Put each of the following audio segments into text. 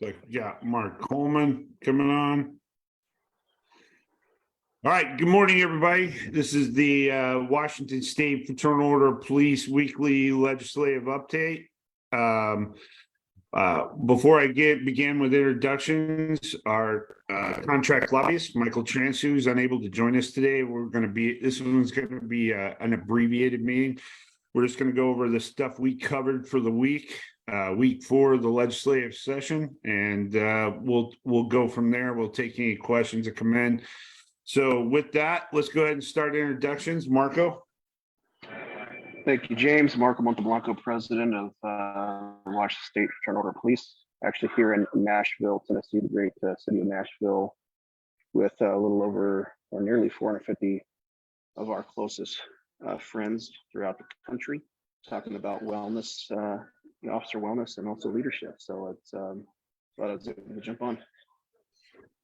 Like, yeah, Mark Coleman coming on. All right, good morning, everybody. This is the Washington State Fraternal Order of Police Weekly Legislative Update. Before I begin with introductions, our contract lobbyist, Michael Trance, who's unable to join us today. This one's going to be an abbreviated meeting. We're just going to go over the stuff we covered for the week 4 of the legislative session, and we'll go from there. We'll take any questions that come in. So with that, let's go ahead and start introductions. Marco. Thank you, James. Marco Monteblanco, president of Washington State Fraternal Order of Police. Actually here in Nashville, Tennessee, the great city of Nashville, with a little over or nearly 450 of our closest friends throughout the country, talking about wellness, officer wellness, and also leadership. So it's thought I was able to jump on.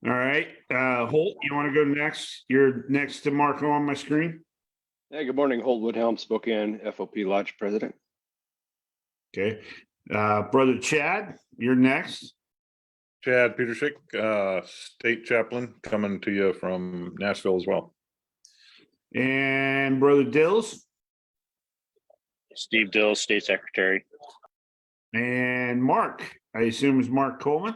All right, Holt, you want to go next? You're next to Marco on my screen. Hey, good morning. Holt Woodhelm, Spokane FOP Lodge president. Okay, brother Chad, you're next. Chad Petershik, state chaplain, coming to you from Nashville as well. And brother Dills. Steve Dills, state secretary. And Mark, I assume is Mark Coleman.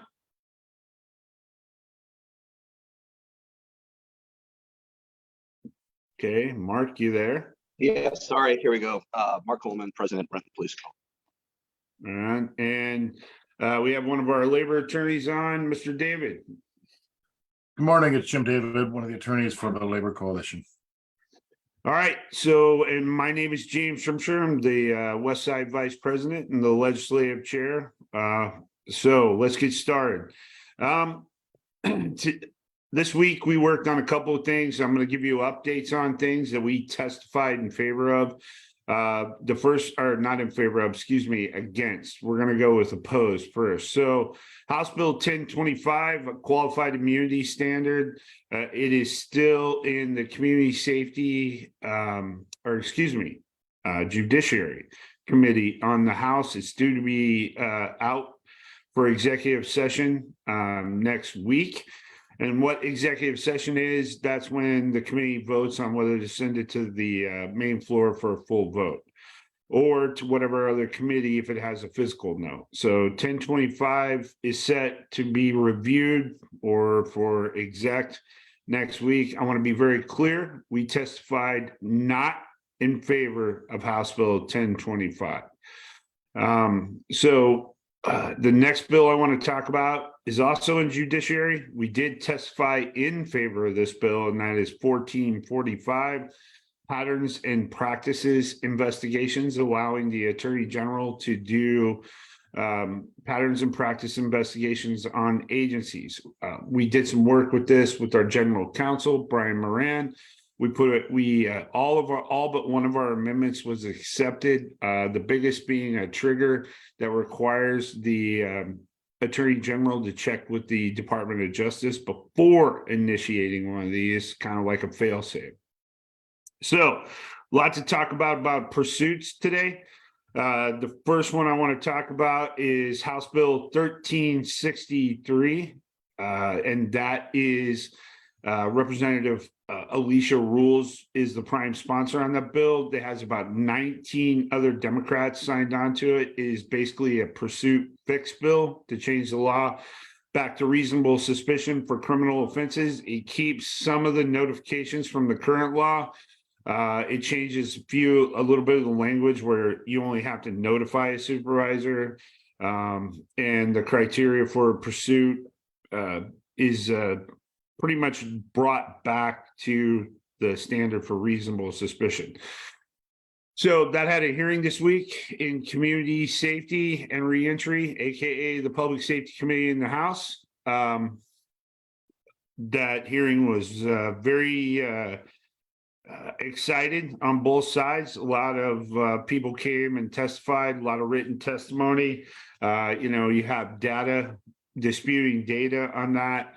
Okay, Mark, you there? Yeah, sorry. Here we go. Mark Coleman, president, Renton Police. All right, and we have one of our labor attorneys on, Mr. David. Good morning, it's Jim David, one of the attorneys for the Labor Coalition. All right, so, and my name is James Shrimshire. I'm the West Side Vice President and the Legislative Chair. So let's get started. This week, we worked on a couple of things. I'm going to give you updates on things that we testified in favor of. The first, or not in favor of, excuse me, against. We're going to go with opposed first. So House Bill 1025, a qualified immunity standard. It is still in the Community Safety, Judiciary Committee on the House. It's due to be out for executive session next week. And what executive session is, that's when the committee votes on whether to send it to the main floor for a full vote, or to whatever other committee if it has a physical note. So 1025 is set to be reviewed or for exec next week. I want to be very clear. We testified not in favor of House Bill 1025. The next bill I want to talk about is also in judiciary. We did testify in favor of this bill, and that is 1445, patterns and practices investigations, allowing the Attorney General to do patterns and practice investigations on agencies. We did some work with this with our General Counsel, Brian Moran. All but one of our amendments was accepted. The biggest being a trigger that requires the Attorney General to check with the Department of Justice before initiating one of these, kind of like a fail-safe. So, a lot to talk about pursuits today. The first one I want to talk about is House Bill 1363, and that is Representative Alicia Rules is the prime sponsor on that bill. That has about 19 other Democrats signed on to it. It is basically a pursuit fix bill to change the law back to reasonable suspicion for criminal offenses. It keeps some of the notifications from the current law. It changes a little bit of the language where you only have to notify a supervisor, and the criteria for pursuit is pretty much brought back to the standard for reasonable suspicion. So that had a hearing this week in Community Safety and Reentry, aka the Public Safety Committee in the House. That hearing was very excited on both sides. A lot of people came and testified, a lot of written testimony. You have data, disputing data on that.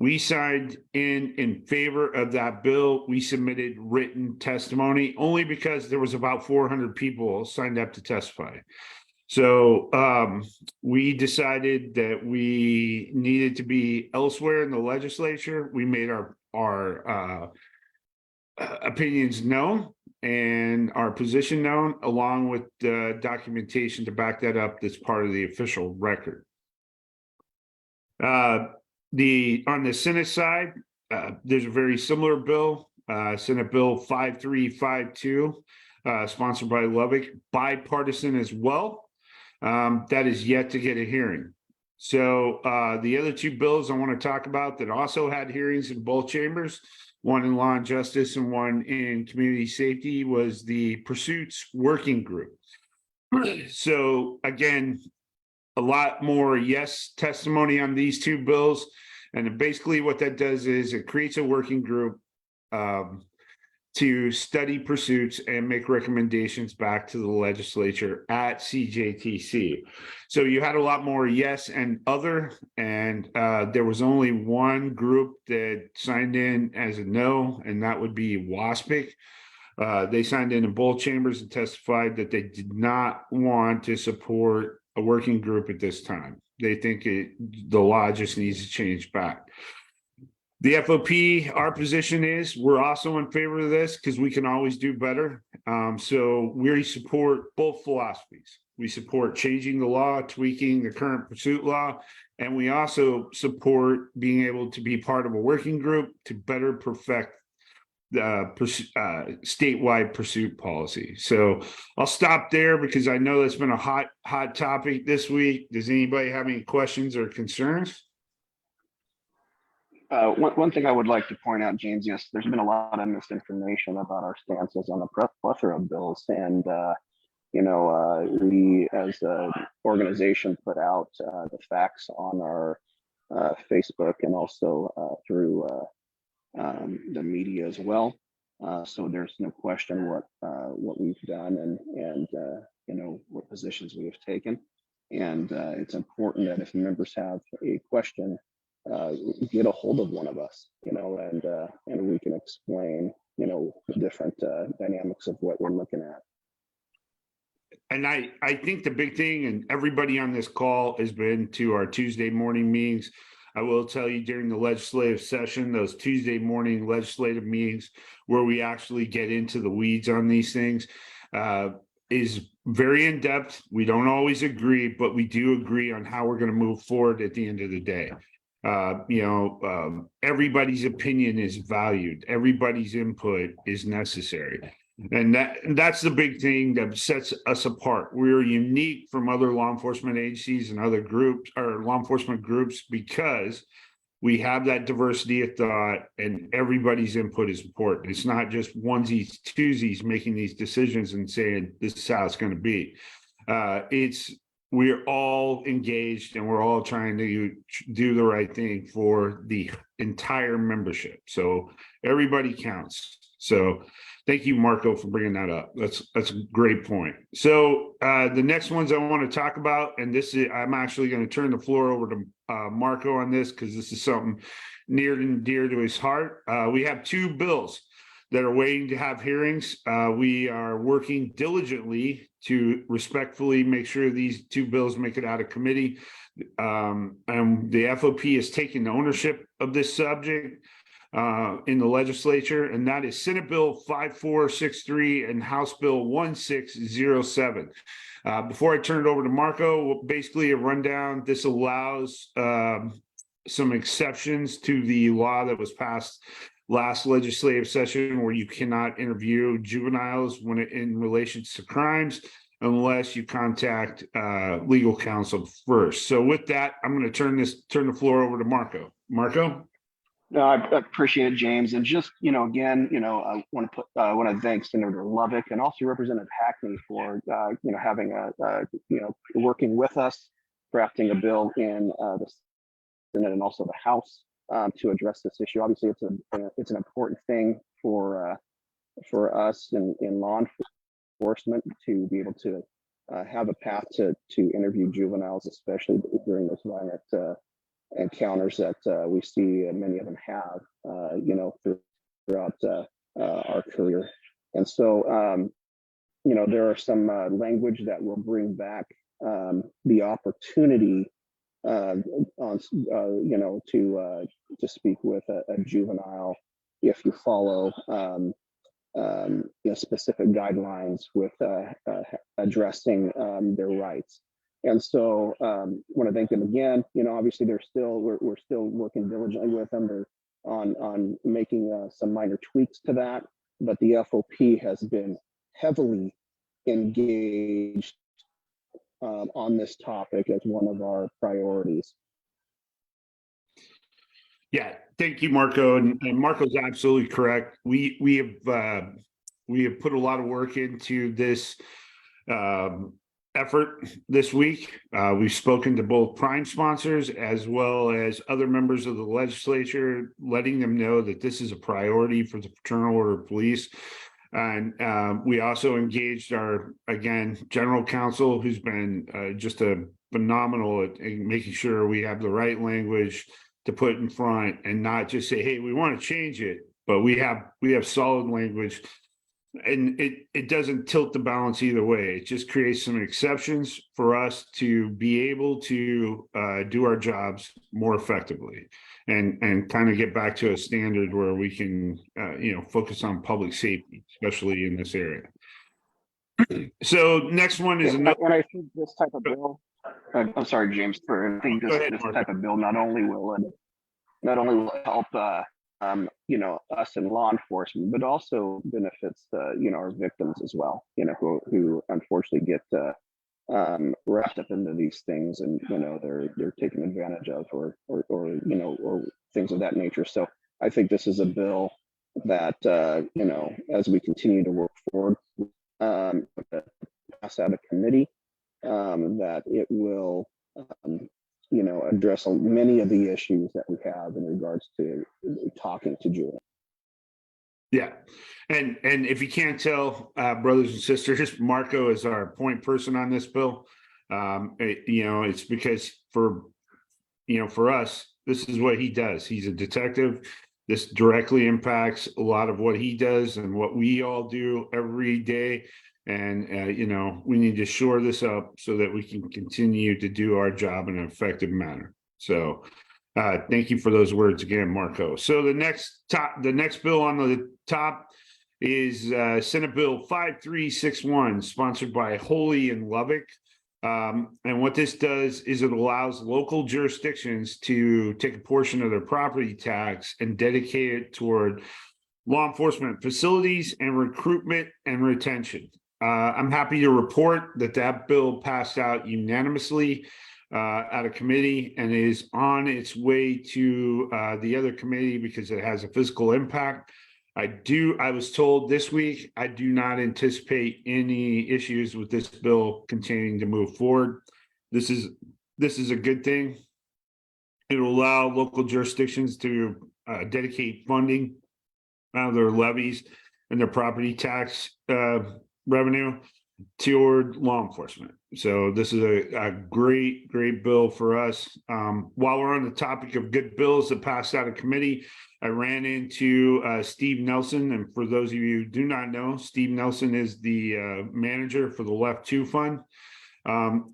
We signed in favor of that bill. We submitted written testimony only because there was about 400 people signed up to testify. So we decided that we needed to be elsewhere in the legislature. We made our opinions known and our position known, along with the documentation to back that up. That's part of the official record. On the Senate side, there's a very similar bill, Senate Bill 5352, sponsored by Lubbock, bipartisan as well. That is yet to get a hearing. So the other two bills I want to talk about that also had hearings in both chambers, one in law and justice and one in community safety, was the Pursuits Working Group. So again, a lot more yes testimony on these two bills. And basically what that does is it creates a working group to study pursuits and make recommendations back to the legislature at CJTC. So you had a lot more yes and other, and there was only one group that signed in as a no, and that would be WASPIC. They signed in both chambers and testified that they did not want to support a working group at this time. They think the law just needs to change back. The FOP, our position is we're also in favor of this because we can always do better. So we support both philosophies. We support changing the law, tweaking the current pursuit law, and we also support being able to be part of a working group to better perfect the statewide pursuit policy. So I'll stop there because I know that's been a hot topic this week. Does anybody have any questions or concerns? One thing I would like to point out, James, yes, there's been a lot of misinformation about our stances on the plethora of bills. And, we as an organization put out the facts on our Facebook and also through the media as well. So there's no question what we've done and what positions we have taken. And it's important that if members have a question, get a hold of one of us, and we can explain, the different dynamics of what we're looking at. And I think the big thing, and everybody on this call has been to our Tuesday morning meetings. I will tell you during the legislative session, those Tuesday morning legislative meetings where we actually get into the weeds on these things is very in depth. We don't always agree, but we do agree on how we're going to move forward at the end of the day. Everybody's opinion is valued. Everybody's input is necessary. And that's the big thing that sets us apart. We're unique from other law enforcement agencies and other groups or law enforcement groups because we have that diversity of thought and everybody's input is important. It's not just onesies, twosies making these decisions and saying this is how it's going to be. We're all engaged and we're all trying to do the right thing for the entire membership. So everybody counts. So thank you, Marco, for bringing that up. That's a great point. So the next ones I want to talk about, and I'm actually going to turn the floor over to Marco on this because this is something near and dear to his heart. We have two bills that are waiting to have hearings. We are working diligently to respectfully make sure these two bills make it out of committee. And the FOP is taking ownership of this subject in the legislature, and that is Senate Bill 5463 and House Bill 1607. Before I turn it over to Marco, basically a rundown. This allows some exceptions to the law that was passed last legislative session where you cannot interview juveniles in relation to crimes unless you contact legal counsel first. So with that, I'm going to turn the floor over to Marco. Marco? No, I appreciate it, James. And just, again, I want to thank Senator Lubbock and also Representative Hackney for, having working with us, drafting a bill in the Senate and also the House to address this issue. Obviously, it's an important thing for us in law enforcement to be able to have a path to interview juveniles, especially during those violent encounters that we see many of them have, throughout our career. And so, there are some language that we'll bring back the opportunity to speak with a juvenile if you follow specific guidelines with addressing their rights. And so want to thank them again. Obviously we're still working diligently with them. They're on making some minor tweaks to that, but the FOP has been heavily engaged on this topic as one of our priorities. Yeah, thank you, Marco. And Marco's absolutely correct. We have put a lot of work into this effort this week. We've spoken to both prime sponsors as well as other members of the legislature, letting them know that this is a priority for the Fraternal Order of Police. And we also engaged our, again, general counsel, who's been just a phenomenal at making sure we have the right language to put in front and not just say, hey, we want to change it, but we have solid language. And it doesn't tilt the balance either way. It just creates some exceptions for us to be able to do our jobs more effectively and kind of get back to a standard where we can, focus on public safety, especially in this area. So next one is another. And I think this type of bill, I'm sorry, James, I think Go ahead, this Mark. type of bill not only will it help us in law enforcement, but also benefits our victims as well, who unfortunately get wrapped up into these things, and they're taken advantage of or things of that nature. So I think this is a bill that as we continue to work forward, pass out of committee, that it will address many of the issues that we have in regards to talking to juveniles. Yeah. And if you can't tell, brothers and sisters, Marco is our point person on this bill. It's because for us, this is what he does. He's a detective. This directly impacts a lot of what he does and what we all do every day. And, we need to shore this up so that we can continue to do our job in an effective manner. So thank you for those words again, Marco. So the next bill on the top is Senate Bill 5361, sponsored by Holy and Lubbock. And what this does is it allows local jurisdictions to take a portion of their property tax and dedicate it toward law enforcement facilities and recruitment and retention. I'm happy to report that bill passed out unanimously out of committee and is on its way to the other committee because it has a fiscal impact. I was told this week, I do not anticipate any issues with this bill continuing to move forward. This is a good thing. It'll allow local jurisdictions to dedicate funding out of their levies and their property tax revenue toward law enforcement. So this is a great bill for us. While we're on the topic of good bills that passed out of committee, I ran into Steve Nelson. And for those of you who do not know, Steve Nelson is the manager for the Left 2 Fund.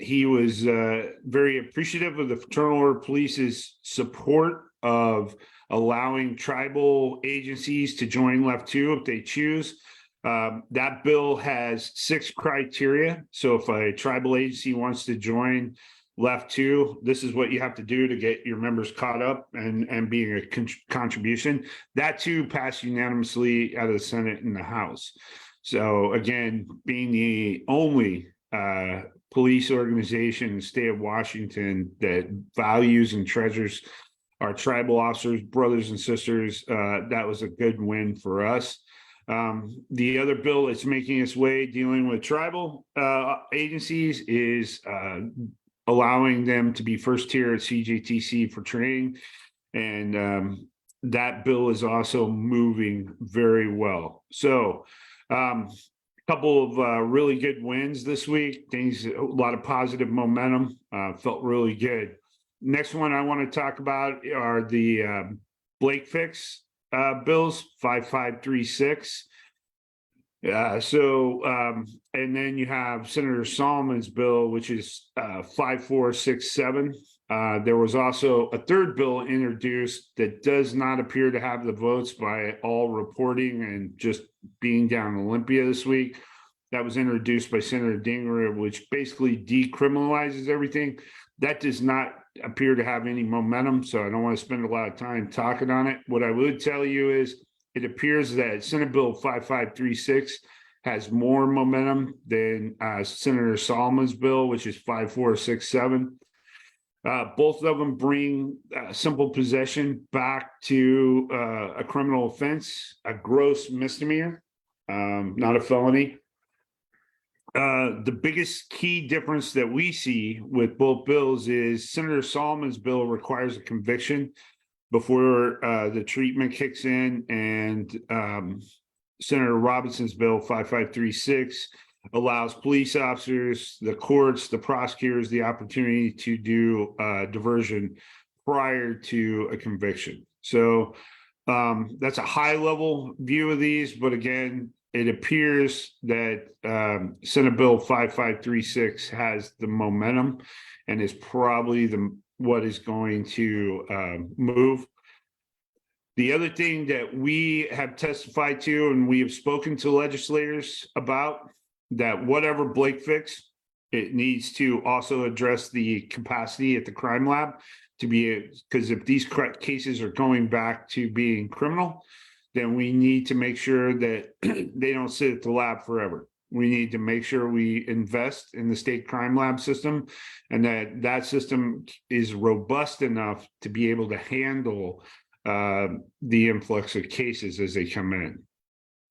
He was very appreciative of the Fraternal Order of Police's support of allowing tribal agencies to join Left 2 if they choose. That bill has 6 criteria. So if a tribal agency wants to join Left 2, this is what you have to do to get your members caught up and being a contribution. That too passed unanimously out of the Senate and the House. So again, being the only police organization in the state of Washington that values and treasures our tribal officers, brothers and sisters, that was a good win for us. The other bill that's making its way dealing with tribal agencies is allowing them to be first tier at CJTC for training. And that bill is also moving very well. So a couple of really good wins this week. A lot of positive momentum, felt really good. Next one I want to talk about are the Blake Fix bills, 5536 And then you have Senator Solomon's bill, which is 5467. There was also a third bill introduced that does not appear to have the votes by all reporting and just being down in Olympia this week. That was introduced by Senator Dinger, which basically decriminalizes everything. That does not appear to have any momentum, so I don't want to spend a lot of time talking on it. What I would tell you is it appears that Senate Bill 5536 has more momentum than Senator Solomon's bill, which is 5467. Both of them bring simple possession back to a criminal offense, a gross misdemeanor, not a felony. The biggest key difference that we see with both bills is Senator Solomon's bill requires a conviction before the treatment kicks in, and Senator Robinson's bill 5536 allows police officers, the courts, the prosecutors the opportunity to do diversion prior to a conviction. So that's a high level view of these, but again, it appears that Senate Bill 5536 has the momentum and is probably what is going to move. The other thing that we have testified to and we have spoken to legislators about, that whatever Blake fix, it needs to also address the capacity at the crime lab to be, because if these cases are going back to being criminal, then we need to make sure that they don't sit at the lab forever. We need to make sure we invest in the state crime lab system and that system is robust enough to be able to handle the influx of cases as they come in.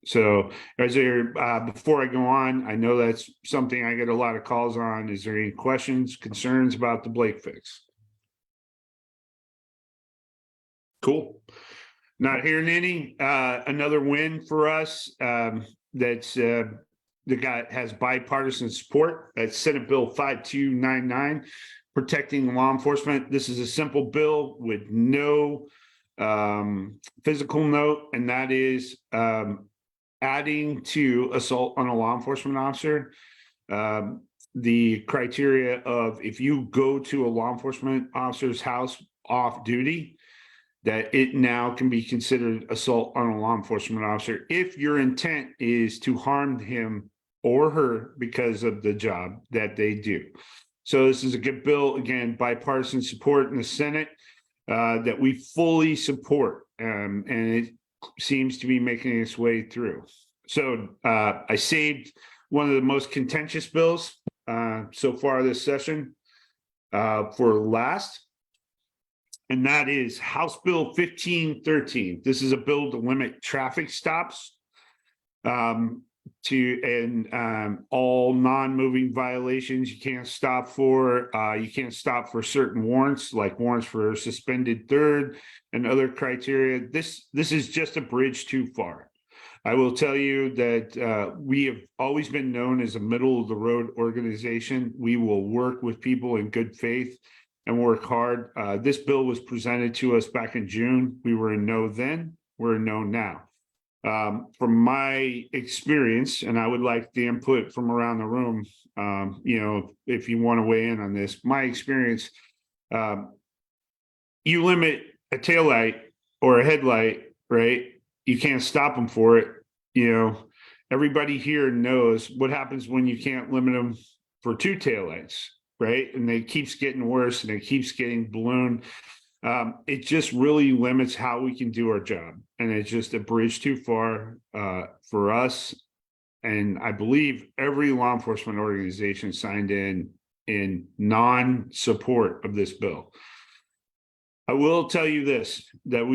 So before I go on, I know that's something I get a lot of calls on. Is there any questions, concerns about the Blake fix? Cool. Not hearing any. Another win for us. That's the guy has bipartisan support. That's Senate Bill 5299, protecting law enforcement. This is a simple bill with no physical note, and that is adding to assault on a law enforcement officer the criteria of if you go to a law enforcement officer's house off duty, that it now can be considered assault on a law enforcement officer if your intent is to harm him or her because of the job that they do. So this is a good bill, again, bipartisan support in the Senate that we fully support, and it seems to be making its way through. So I saved one of the most contentious bills so far this session for last. And that is House Bill 1513. This is a bill to limit traffic stops all non-moving violations. You can't stop for certain warrants, like warrants for suspended third and other criteria. This is just a bridge too far. I will tell you that we have always been known as a middle of the road organization. We will work with people in good faith and work hard. This bill was presented to us back in June. We were in no then, we're in no now. From my experience, and I would like the input from around the room, if you want to weigh in on this, my experience, you limit a taillight or a headlight, right? You can't stop them for it. Everybody here knows what happens when you can't limit them for two taillights, right? And it keeps getting worse and it keeps getting ballooned. It just really limits how we can do our job. And it's just a bridge too far for us. And I believe every law enforcement organization signed in non-support of this bill. I will tell you this, that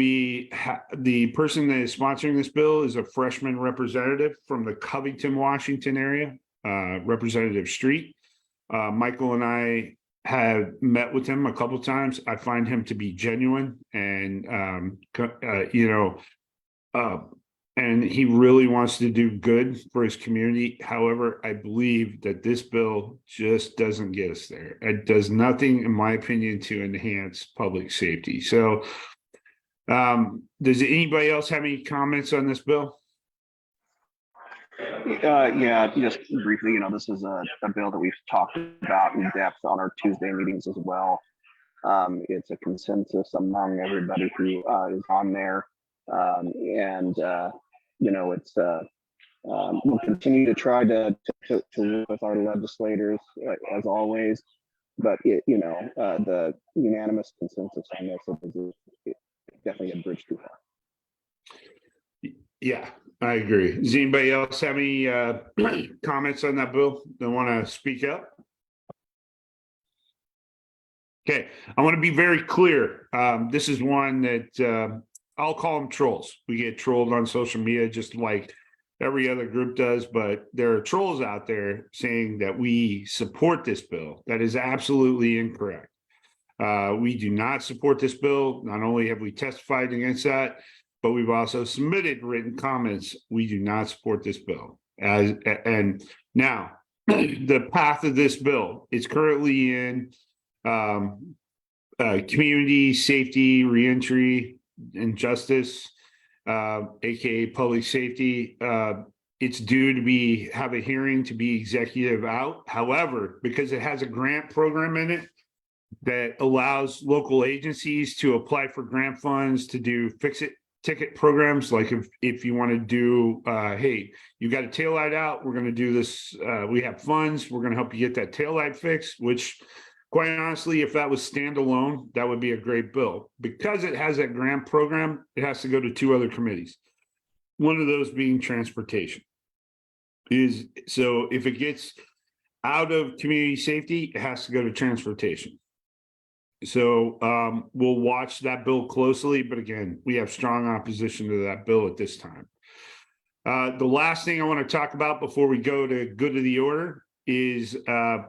the person that is sponsoring this bill is a freshman representative from the Covington, Washington area, Representative Street. Michael and I have met with him a couple of times. I find him to be genuine and, and he really wants to do good for his community. However, I believe that this bill just doesn't get us there. It does nothing, in my opinion, to enhance public safety. So does anybody else have any comments on this bill? Yeah, just briefly, this is a bill that we've talked about in depth on our Tuesday meetings as well. It's a consensus among everybody who is on there. And, it's, we'll continue to try to work with our legislators as always. But, the unanimous consensus on this is definitely a bridge too far. Yeah, I agree. Does anybody else have any comments on that bill? They want to speak up? Okay, I want to be very clear. This is one that I'll call them trolls. We get trolled on social media just like every other group does, but there are trolls out there saying that we support this bill. That is absolutely incorrect. We do not support this bill. Not only have we testified against that, but we've also submitted written comments. We do not support this bill. And now the path of this bill is currently in community safety, reentry, and justice, aka public safety. It's due to have a hearing to be executive out. However, because it has a grant program in it that allows local agencies to apply for grant funds to do fix-it ticket programs, like if you want to do, hey, you got a taillight out, we're going to do this. We have funds, we're going to help you get that taillight fixed, which quite honestly, if that was standalone, that would be a great bill. Because it has that grant program, it has to go to 2 other committees. One of those being transportation. So if it gets out of community safety, it has to go to transportation. So we'll watch that bill closely, but again, we have strong opposition to that bill at this time. The last thing I want to talk about before we go to good of the order is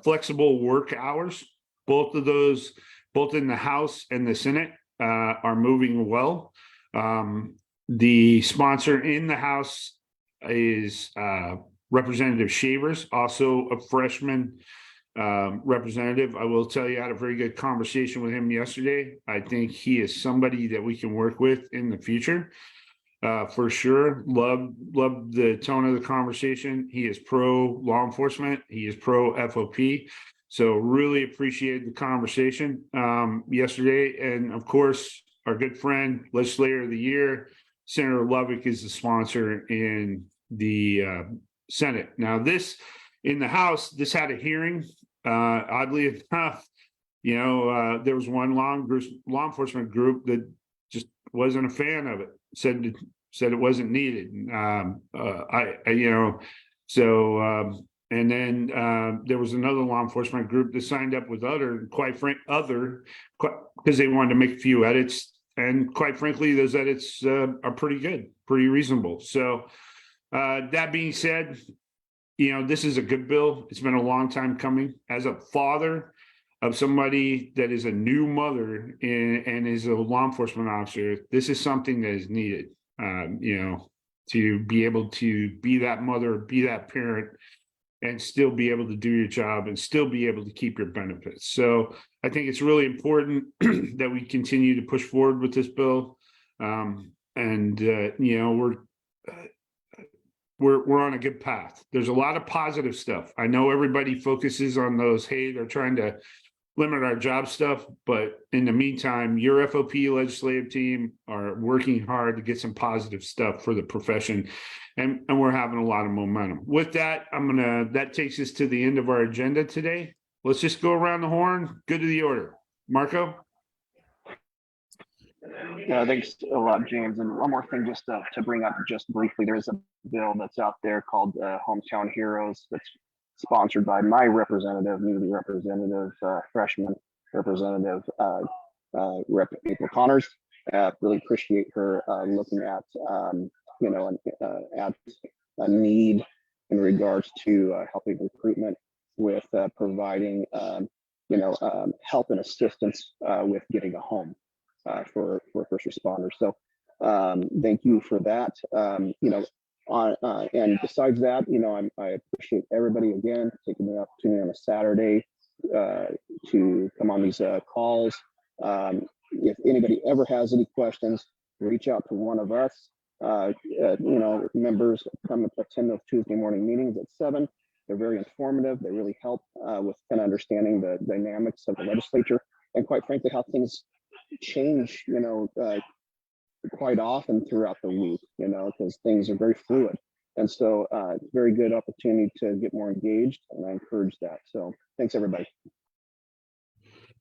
flexible work hours. Both of those, both in the House and the Senate, are moving well. The sponsor in the House is Representative Shavers, also a freshman representative. I will tell you, I had a very good conversation with him yesterday. I think he is somebody that we can work with in the future, for sure. Love the tone of the conversation. He is pro law enforcement. He is pro FOP. So really appreciate the conversation yesterday. And of course, our good friend, legislator of the year, Senator Lovick, is the sponsor in the Senate. Now this, in the House, this had a hearing. Oddly enough, there was one law enforcement group that just wasn't a fan of it. Said it wasn't needed. And then there was another law enforcement group that signed up with because they wanted to make a few edits. And quite frankly, those edits are pretty good, pretty reasonable. So that being said, this is a good bill. It's been a long time coming. As a father of somebody that is a new mother and is a law enforcement officer, this is something that is needed, to be able to be that mother, be that parent, and still be able to do your job and still be able to keep your benefits. So I think it's really important that we continue to push forward with this bill. We're on a good path. There's a lot of positive stuff. I know everybody focuses on those, hey, they're trying to limit our job stuff, but in the meantime, your FOP legislative team are working hard to get some positive stuff for the profession, and we're having a lot of momentum. With that, that takes us to the end of our agenda today. Let's just go around the horn. Good to the order. Marco? Yeah, thanks a lot, James. And one more thing, just to bring up just briefly, there's a bill that's out there called Hometown Heroes that's sponsored by my representative, new representative, freshman representative, Rep. April Connors. Really appreciate her looking at, at a need in regards to helping recruitment with providing, help and assistance with getting a home for first responders. So thank you for that. And besides that, I appreciate everybody again taking the opportunity on a Saturday to come on these calls. If anybody ever has any questions, reach out to one of us. Members come and attend those Tuesday morning meetings at 7. They're very informative. They really help with kind of understanding the dynamics of the legislature and, quite frankly, how things change, quite often throughout the week, because things are very fluid. And so it's a very good opportunity to get more engaged, and I encourage that. So thanks, everybody.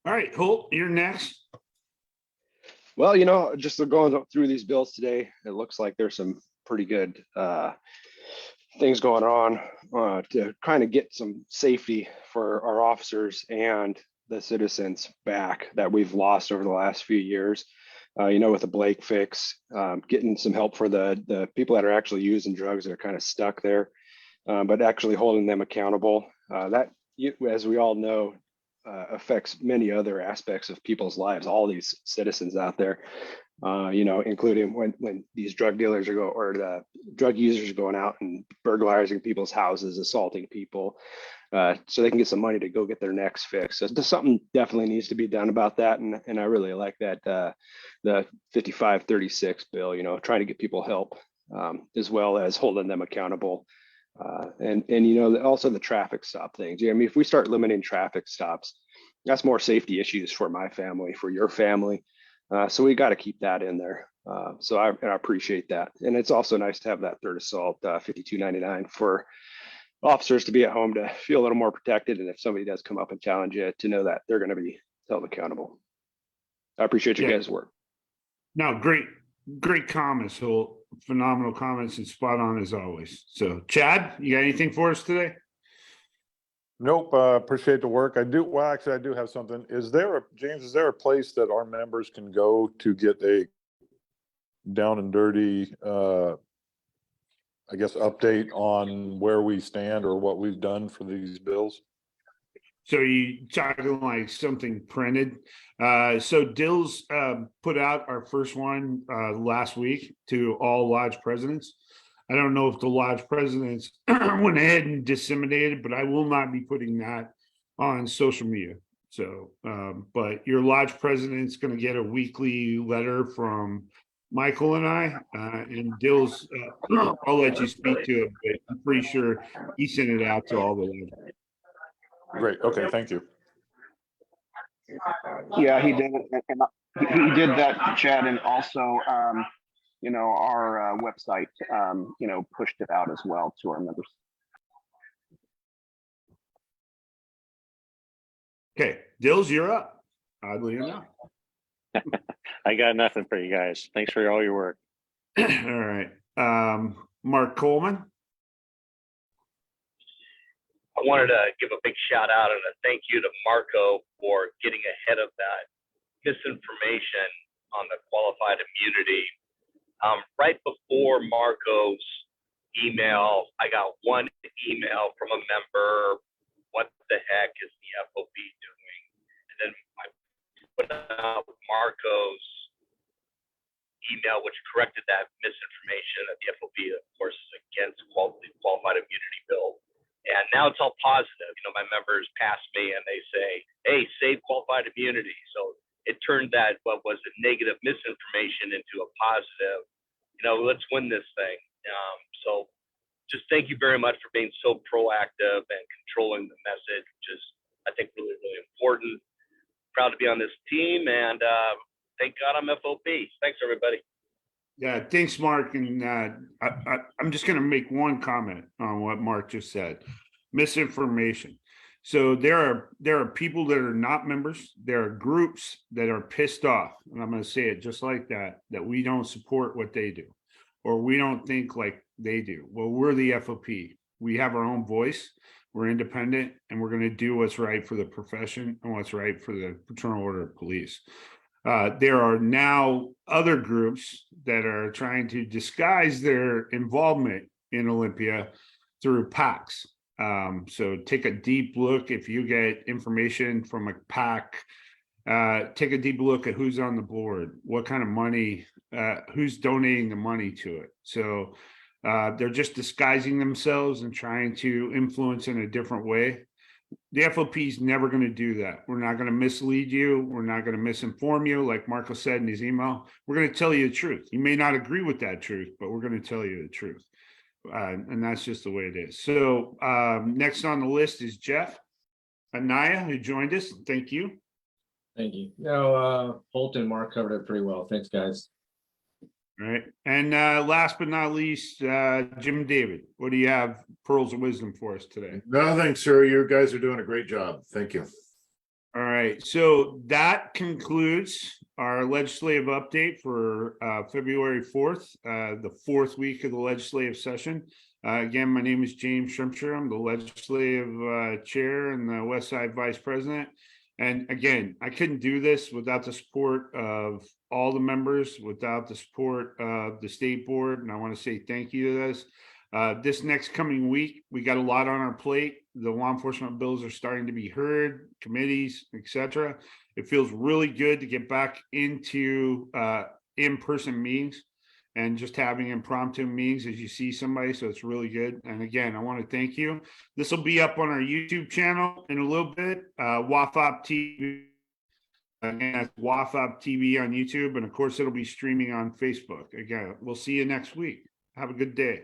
All right, Holt, you're next. Well, just going through these bills today, it looks like there's some pretty good things going on to kind of get some safety for our officers and the citizens back that we've lost over the last few years. With the Blake fix, getting some help for the people that are actually using drugs that are kind of stuck there, but actually holding them accountable. That, as we all know, affects many other aspects of people's lives, all these citizens out there, including when these drug dealers or the drug users are going out and burglarizing people's houses, assaulting people, so they can get some money to go get their next fix. So something definitely needs to be done about that. And I really like that the 5536 bill, trying to get people help, as well as holding them accountable. And also the traffic stop things. I mean, if we start limiting traffic stops, that's more safety issues for my family, for your family. So we got to keep that in there. So I appreciate that. And it's also nice to have that third assault 5299 for officers to be at home to feel a little more protected. And if somebody does come up and challenge you, to know that they're going to be held accountable. I appreciate you guys' work. No, great comments, Holt. Phenomenal comments and spot on as always. So Chad, you got anything for us today? Nope, appreciate the work. I do have something. James, is there a place that our members can go to get a down and dirty, update on where we stand or what we've done for these bills? So you talking like something printed? So Dills put out our first one last week to all lodge presidents. I don't know if the lodge presidents went ahead and disseminated, but I will not be putting that on social media. So, but your lodge president's going to get a weekly letter from Michael and I, and Dills, I'll let you speak to it, but I'm pretty sure he sent it out to all the lodges. Great. Okay. Thank you. Yeah, he did. And he did that, Chad, and also, our website, pushed it out as well to our members. Okay, Dills, you're up. Oddly enough. I got nothing for you guys. Thanks for all your work. All right. Mark Coleman. I wanted to give a big shout out and a thank you to Marco for getting ahead of that misinformation on the qualified immunity. Right before Marco's email, I got one email from a member. What the heck is the FOP doing? And then I put out Marco's email, which corrected that misinformation that the FOP, of course, is against qualified immunity bill. And now it's all positive. My members pass me and they say, hey, save qualified immunity. So it turned that what was a negative misinformation into a positive. Let's win this thing. So just thank you very much for being so proactive and controlling the message, which is, I think, really, really important. Proud to be on this team, and thank God I'm FOP. Thanks, everybody. Yeah, thanks, Mark. And I'm just going to make one comment on what Mark just said. Misinformation. So there are people that are not members. There are groups that are pissed off, and I'm going to say it just like that we don't support what they do, or we don't think like they do. Well, we're the FOP. We have our own voice. We're independent, and we're going to do what's right for the profession and what's right for the Fraternal Order of Police. There are now other groups that are trying to disguise their involvement in Olympia through PACs. So take a deep look. If you get information from a PAC, take a deep look at who's on the board, what kind of money, who's donating the money to it. So they're just disguising themselves and trying to influence in a different way. The FOP is never going to do that. We're not going to mislead you. We're not going to misinform you, like Marco said in his email. We're going to tell you the truth. You may not agree with that truth, but we're going to tell you the truth. And that's just the way it is. So next on the list is Jeff Anaya, who joined us. Thank you. Thank you. No, Holt and Mark covered it pretty well. Thanks, guys. All right. And last but not least, Jim David, what do you have pearls of wisdom for us today? No, thanks, sir. You guys are doing a great job. Thank you. All right. So that concludes our legislative update for February 4th, the fourth week of the legislative session. Again, my name is James Shrimpshire. I'm the legislative chair and the West Side vice president. And again, I couldn't do this without the support of all the members, without the support of the state board. And I want to say thank you to this. This next coming week, we got a lot on our plate. The law enforcement bills are starting to be heard, committees, etc. It feels really good to get back into in-person meetings and just having impromptu meetings as you see somebody. So it's really good. And again, I want to thank you. This will be up on our YouTube channel in a little bit, WAFOP TV. Again, that's WAFOP TV on YouTube. And of course, it'll be streaming on Facebook. Again, we'll see you next week. Have a good day.